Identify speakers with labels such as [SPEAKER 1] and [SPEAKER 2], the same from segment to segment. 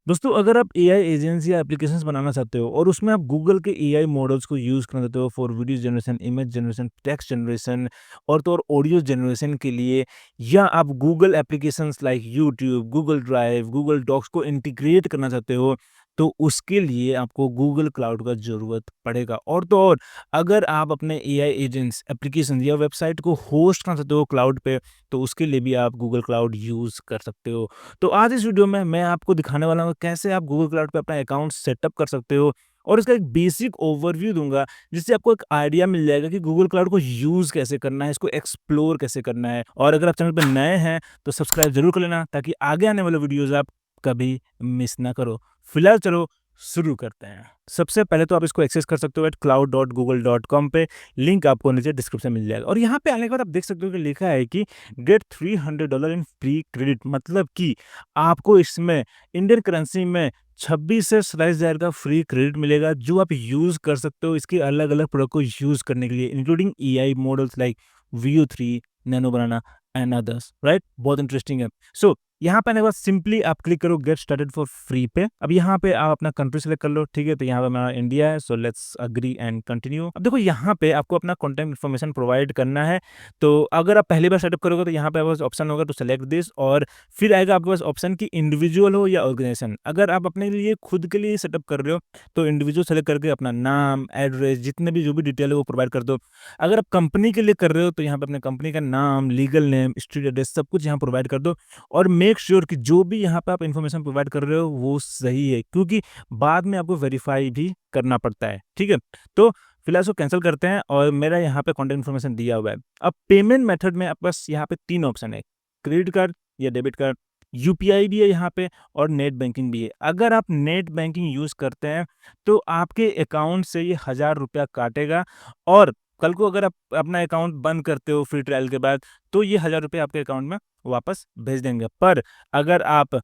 [SPEAKER 1] दोस्तों, अगर आप एआई एजेंट्स या एप्लीकेशंस बनाना चाहते हो और उसमें आप गूगल के एआई मॉडल्स को यूज़ करना चाहते हो for video generation, image generation, text generation और तो और ऑडियो जनरेशन के लिए, या आप Google applications like YouTube, Google Drive, Google Docs को इंटीग्रेट करना चाहते हो, तो उसके लिए आपको गूगल क्लाउड का ज़रूरत पड़ेगा। और तो और अगर आप अपने एआई एजेंट्स, एप्लीकेशंस या वेबसाइट को होस्ट करना चाहते हो क्लाउड पे, तो उसके लिए भी आप गूगल क्लाउड यूज़ कर सकते हो। तो आज इस वीडियो में मैं आपको दिखाने वाला हूँ कैसे आप गूगल क्लाउड पे अपना अकाउंट सेटअप कर सकते हो, और इसका एक बेसिक ओवरव्यू दूंगा, जिससे आपको एक आइडिया मिल जाएगा कि गूगल क्लाउड को यूज़ कैसे करना है, इसको एक्सप्लोर कैसे करना है। और अगर आप चैनल पर नए हैं तो सब्सक्राइब जरूर कर लेना, ताकि आगे आने वाले वीडियोज़ आप कभी मिस ना करो। फिलहाल चलो शुरू करते हैं। सबसे पहले तो आप इसको एक्सेस कर सकते हो cloud.google.com पे। लिंक आपको नीचे डिस्क्रिप्शन में मिल जाएगा, और यहाँ पे आने के बाद आप देख सकते हो कि लिखा है कि गेट $300 इन फ्री क्रेडिट, मतलब कि आपको इसमें इंडियन करेंसी में 26 से 27,000 का फ्री क्रेडिट मिलेगा, जो आप यूज़ कर सकते हो इसके अलग-अलग प्रोडक्ट को यूज़ करने के लिए, including AI models like Veo 3, nano banana and others, right? बहुत इंटरेस्टिंग है। सो यहाँ पे आने के बाद सिंपली आप क्लिक करो गेट स्टार्टेड फॉर फ्री पे। अब यहाँ पे आप अपना कंट्री सेलेक्ट कर लो, ठीक है? तो यहाँ पे हमारा इंडिया है, so let's agree and continue. अब देखो, यहाँ पे आपको अपना कॉन्टैक्ट इन्फॉर्मेशन प्रोवाइड करना है। तो अगर आप पहली बार सेटअप करोगे तो यहाँ पे आपके पास ऑप्शन होगा टू सेलेक्ट दिस, और फिर आएगा आपके पास ऑप्शन कि इंडिविजुअल हो या ऑर्गेनाइजेशन। अगर आप अपने लिए खुद के लिए सेटअप कर रहे हो तो इंडिविजुअल सेलेक्ट करके अपना नाम, एड्रेस, जितने भी जो भी डिटेल है वो प्रोवाइड कर दो। अगर आप कंपनी के लिए कर रहे हो तो यहाँ पे अपने कंपनी का नाम, लीगल नेम, स्ट्रीट एड्रेस सब कुछ यहाँ प्रोवाइड कर दो, और मेक श्योर कि जो भी यहाँ पे आप इन्फॉर्मेशन प्रोवाइड कर रहे हो वो सही है, क्योंकि बाद में आपको वेरीफाई भी करना पड़ता है, ठीक है? तो फिलहाल इसको कैंसिल करते हैं, और मेरा यहाँ पे कॉन्टैक्ट इन्फॉर्मेशन दिया हुआ है। अब पेमेंट मेथड में आपके पास यहाँ पे 3 ऑप्शन है, क्रेडिट कार्ड या डेबिट कार्ड, यूपीआई भी है यहाँ पे, और नेट बैंकिंग भी है। अगर आप नेट बैंकिंग यूज़ करते हैं तो आपके अकाउंट से ये ₹1000 काटेगा, और कल को अगर आप अपना अकाउंट बंद करते हो फ्री ट्रायल के बाद, तो ये ₹1000 आपके अकाउंट में वापस भेज देंगे। पर अगर आप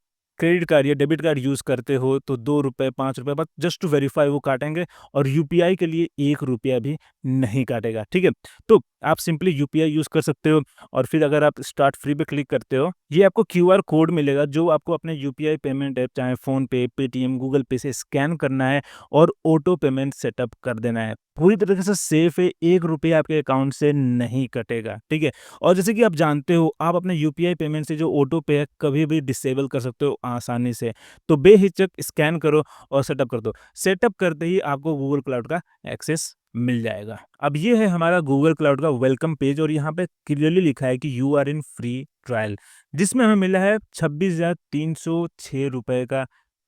[SPEAKER 1] क्रेडिट कार्ड या डेबिट कार्ड यूज़ करते हो तो ₹2, ₹5 बस जस्ट टू वेरीफाई वो काटेंगे, और यूपीआई के लिए ₹1 भी नहीं काटेगा, ठीक है? तो आप सिंपली यूपीआई यूज़ कर सकते हो, और फिर अगर आप स्टार्ट फ्री पे क्लिक करते हो, ये आपको क्यूआर कोड मिलेगा, जो आपको अपने यूपीआई पेमेंट ऐप चाहे फ़ोनपे, पेटीएम, गूगल पे से स्कैन करना है और ऑटो पेमेंट सेटअप कर देना है। पूरी तरीके से सेफ है, ₹1 आपके अकाउंट से नहीं कटेगा, ठीक है? और जैसे कि आप जानते हो, आप अपने यूपीआई पेमेंट से जो ऑटो पे है कभी भी डिसेबल कर सकते हो आसानी से। तो बेहिचक स्कैन करो और सेटअप कर दो। सेटअप करते ही आपको गूगल क्लाउड का एक्सेस मिल जाएगा। अब ये है हमारा गूगल क्लाउड का वेलकम पेज, और यहाँ पे क्लियरली लिखा है कि you are in free trial, जिसमें हमें मिला है ₹26,306 का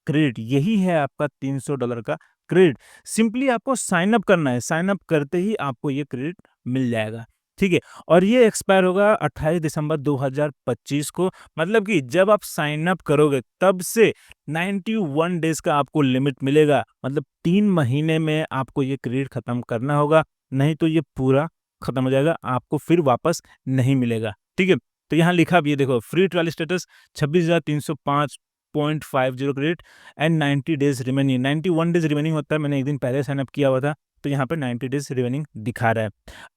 [SPEAKER 1] क्रेडिट। यही है आपका $300 का क्रेडिट। सिंपली आपको साइन अप करना है, साइन अप करते ही आपको ये क्रेडिट मिल जाएगा, ठीक है? और ये एक्सपायर होगा 28 दिसंबर 2025 को, मतलब कि जब आप साइन अप करोगे तब से 91 डेज़ का आपको लिमिट मिलेगा, मतलब 3 महीने में आपको ये क्रेडिट खत्म करना होगा, नहीं तो ये पूरा खत्म हो जाएगा, आपको फिर वापस नहीं मिलेगा, ठीक है? तो यहाँ लिखा भी है, देखो, free trial status 26,305.50 credit and 90 days remaining. 91 days remaining होता है, मैंने एक दिन पहले साइन अप किया हुआ था, तो यहाँ पे 90 डेज़ रिमेनिंग दिखा रहा है।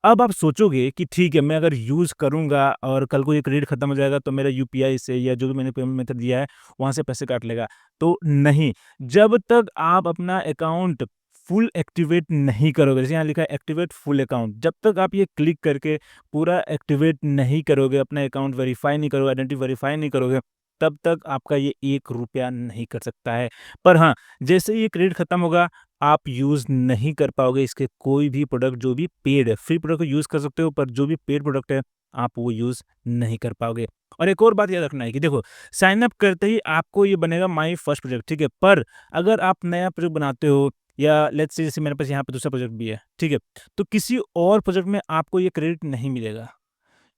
[SPEAKER 1] अब आप सोचोगे कि ठीक है, मैं अगर यूज़ करूँगा और कल को ये क्रेडिट खत्म हो जाएगा तो मेरा यूपीआई से या जो भी मैंने पेमेंट मेथड दिया है वहाँ से पैसे काट लेगा। तो नहीं, जब तक आप अपना अकाउंट फुल एक्टिवेट नहीं करोगे, जैसे यहाँ लिखा है एक्टिवेट फुल अकाउंट, जब तक आप ये क्लिक करके पूरा एक्टिवेट नहीं करोगे, अपना अकाउंट वेरीफाई नहीं करोगे, आइडेंटिटी वेरीफाई नहीं करोगे, तब तक आपका ये ₹1 नहीं कर सकता है। पर हाँ, जैसे ही ये क्रेडिट खत्म होगा, आप यूज़ नहीं कर पाओगे इसके कोई भी प्रोडक्ट जो भी पेड है। फ्री प्रोडक्ट को यूज़ कर सकते हो, पर जो भी पेड प्रोडक्ट है, आप वो यूज़ नहीं कर पाओगे। और एक और बात याद रखना है कि देखो, साइन अप करते ही आपको ये बनेगा माय फर्स्ट प्रोजेक्ट, ठीक है? पर अगर आप नया प्रोजेक्ट बनाते हो, या लेट्स से जैसे मेरे पास यहाँ पे दूसरा प्रोजेक्ट भी है, ठीक है? तो किसी और प्रोजेक्ट में आपको ये क्रेडिट नहीं मिलेगा।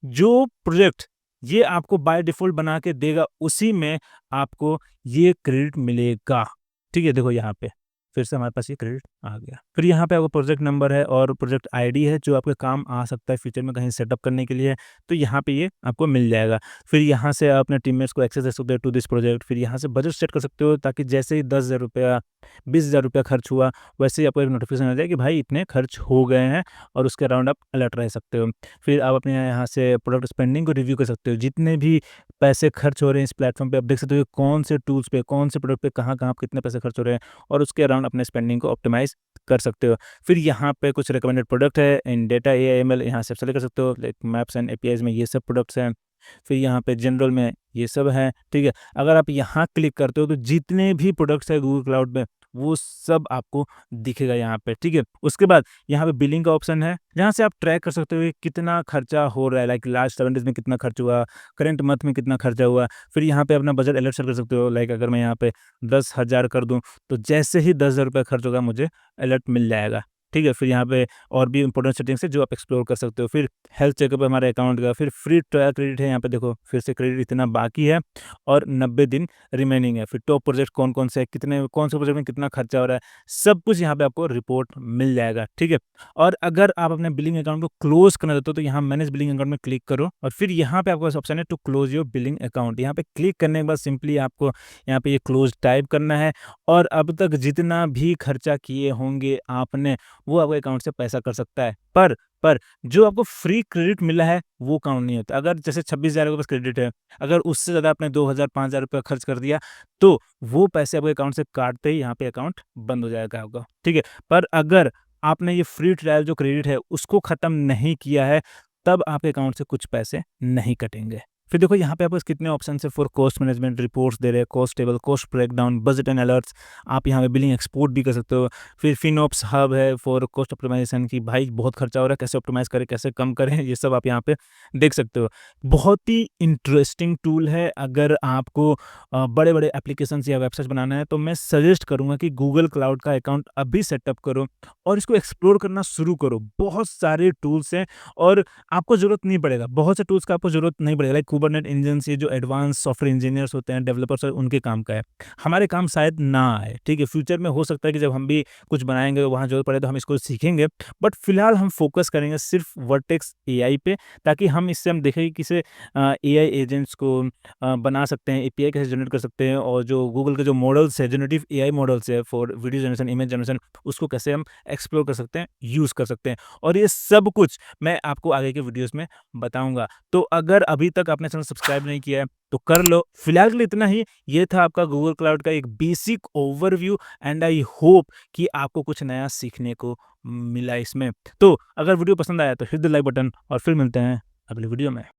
[SPEAKER 1] जो प्रोजेक्ट ये आपको बाय डिफ़ॉल्ट बना के देगा, उसी में आपको ये क्रेडिट मिलेगा, ठीक है? देखो यहाँ पे, फिर से हमारे पास ये क्रेडिट आ गया। फिर यहाँ पे आपका प्रोजेक्ट नंबर है और प्रोजेक्ट आईडी है, जो आपके काम आ सकता है फ्यूचर में कहीं सेटअप करने के लिए, तो यहाँ पे ये आपको मिल जाएगा। फिर यहाँ से आप अपने टीममेट्स को एक्सेस दे सकते हो टू दिस प्रोजेक्ट, फिर यहाँ से बजट सेट कर सकते हो, ताकि जैसे ही ₹10,000 ₹20,000 खर्च हुआ, वैसे ही आपको एक नोटिफ़िकेशन आ जाए कि भाई इतने खर्च हो गए हैं और उसके अराउंड आप अलर्ट रह सकते हो। फिर आप अपने यहाँ से प्रोडक्ट स्पेंडिंग को रिव्यू कर सकते हो। जितने भी पैसे खर्च हो रहे हैं इस प्लेटफ़ॉर्म पे आप देख सकते हो कि कौन से टूल्स पे, कौन से प्रोडक्ट पे, कहाँ-कहाँ कितने पैसे खर्च हो रहे हैं और उसके अराउंड अपने स्पेंडिंग को ऑप्टिमाइज़ कर सकते हो। फिर यहाँ पे कुछ रिकमेंडेड प्रोडक्ट है इन डेटा एआई एमएल यहाँ से आप सेलेक्ट कर सकते हो लाइक मैप्स एंड एपीआईज़ में ये सब प्रोडक्ट्स हैं। फिर यहाँ पे जनरल में ये सब है, ठीक है? अगर आप यहाँ क्लिक करते हो तो जितने भी प्रोडक्ट्स हैं गूगल क्लाउड में, वो सब आपको दिखेगा यहाँ पे, ठीक है? उसके बाद यहाँ पे बिलिंग का ऑप्शन है, जहाँ से आप ट्रैक कर सकते हो कि कितना खर्चा हो रहा है, लाइक लास्ट 7 डेज़ में कितना खर्च हुआ, करंट मंथ में कितना खर्चा हुआ। फिर यहाँ पे अपना बजट अलर्ट सेट कर सकते हो, लाइक अगर मैं यहाँ पे 10,000 कर दूँ, तो जैसे ही ₹10,000 खर्च होगा मुझे अलर्ट मिल जाएगा, ठीक है? फिर यहाँ पे और भी इम्पोर्टेंट सेटिंग्स है जो आप एक्सप्लोर कर सकते हो। फिर हेल्थ चेकअप है हमारे अकाउंट का, फिर फ्री ट्रायल क्रेडिट है यहाँ पे देखो, फिर से क्रेडिट इतना बाकी है और 90 दिन रिमेनिंग है। फिर टॉप प्रोजेक्ट कौन-कौन से हैं, कितने कौन से प्रोजेक्ट में कितना खर्चा हो रहा है, सब कुछ यहाँ पे आपको रिपोर्ट मिल जाएगा, ठीक है? और अगर आप अपने बिलिंग अकाउंट को क्लोज़ करना चाहते हो तो यहाँ मैनेज बिलिंग अकाउंट में क्लिक करो और फिर यहाँ पे आपके पास ऑप्शन है to close your billing account. यहाँ पे क्लिक करने के बाद सिंपली आपको यहाँ पे ये क्लोज़ टाइप करना है और अब तक जितना भी खर्चा किए होंगे आपने, वो आपके अकाउंट से पैसा कर सकता है। पर जो आपको फ्री क्रेडिट मिला है, वो काउंट नहीं होता। अगर जैसे 26,000 के पास क्रेडिट है, अगर उससे ज़्यादा आपने 2,000 ₹5,000 खर्च कर दिया, तो वो पैसे आपके अकाउंट से काटते ही यहाँ पे अकाउंट बंद हो जाएगा आपका, ठीक है? पर अगर आपने ये फ्री ट्रायल जो क्रेडिट है, उसको ख़त्म नहीं किया है, तब आपके अकाउंट से कुछ पैसे नहीं कटेंगे। फिर देखो यहाँ पे आपके पास कितने ऑप्शंस हैं फॉर कॉस्ट मैनेजमेंट, रिपोर्ट्स दे रहे हैं, cost table, cost breakdown, budget and alerts. आप यहाँ पे बिलिंग एक्सपोर्ट भी कर सकते हो। फिर फिनोप्स हब है फॉर कॉस्ट ऑप्टिमाइजेशन कि भाई बहुत खर्चा हो रहा है, कैसे ऑप्टिमाइज़ करें, कैसे कम करें, ये सब आप यहाँ पे देख सकते हो। बहुत ही इंटरेस्टिंग टूल है, अगर आपको बड़े-बड़े एप्लीकेशंस या वेबसाइट्स बनाना है, तो मैं सजेस्ट करूँगा कि गूगल क्लाउड का अकाउंट अभी सेटअप करो और इसको एक्सप्लोर करना शुरू करो। बहुत सारे टूल्स हैं और आपको ज़रूरत नहीं पड़ेगा, बहुत से टूल्स का आपको ज़रूरत नहीं पड़ेगा, लाइक कुबरनेट इंजन ये जो एडवांस सॉफ्टवेयर इंजीनियर्स होते हैं, डेवलपर्स हैं, उनके काम का है। हमारे काम शायद ना आए, ठीक है? फ्यूचर में हो सकता है कि जब हम भी कुछ बनाएँगे, वहाँ ज़रूरत पड़े तो हम इसको सीखेंगे, बट फिलहाल हम फ़ोकस करेंगे सिर्फ़ वर्टेक्स एआई पे, ताकि हम इससे हम देखें कि कैसे एआई एजेंट्स को बना सकते हैं, एपीआई कैसे जनरेट कर सकते हैं और जो गूगल के जो मॉडल्स है, जनरेटिव एआई मॉडल्स है for video generation, image generation, उसको कैसे हम एक्सप्लोर कर सकते हैं, यूज़ कर सकते हैं और ये सब कुछ मैं आपको आगे के वीडियोज़ में बताऊँगा। तो अगर अभी तक आपने चैनल सब्सक्राइब नहीं किया है, तो कर लो। फिलहाल के लिए इतना ही। ये था आपका गूगल क्लाउड का एक basic overview and I hope कि आपको कुछ नया सीखने को मिला इसमें। तो अगर वीडियो पसंद आया तो हिट द लाइक बटन और फिर मिलते हैं अगली वीडियो में।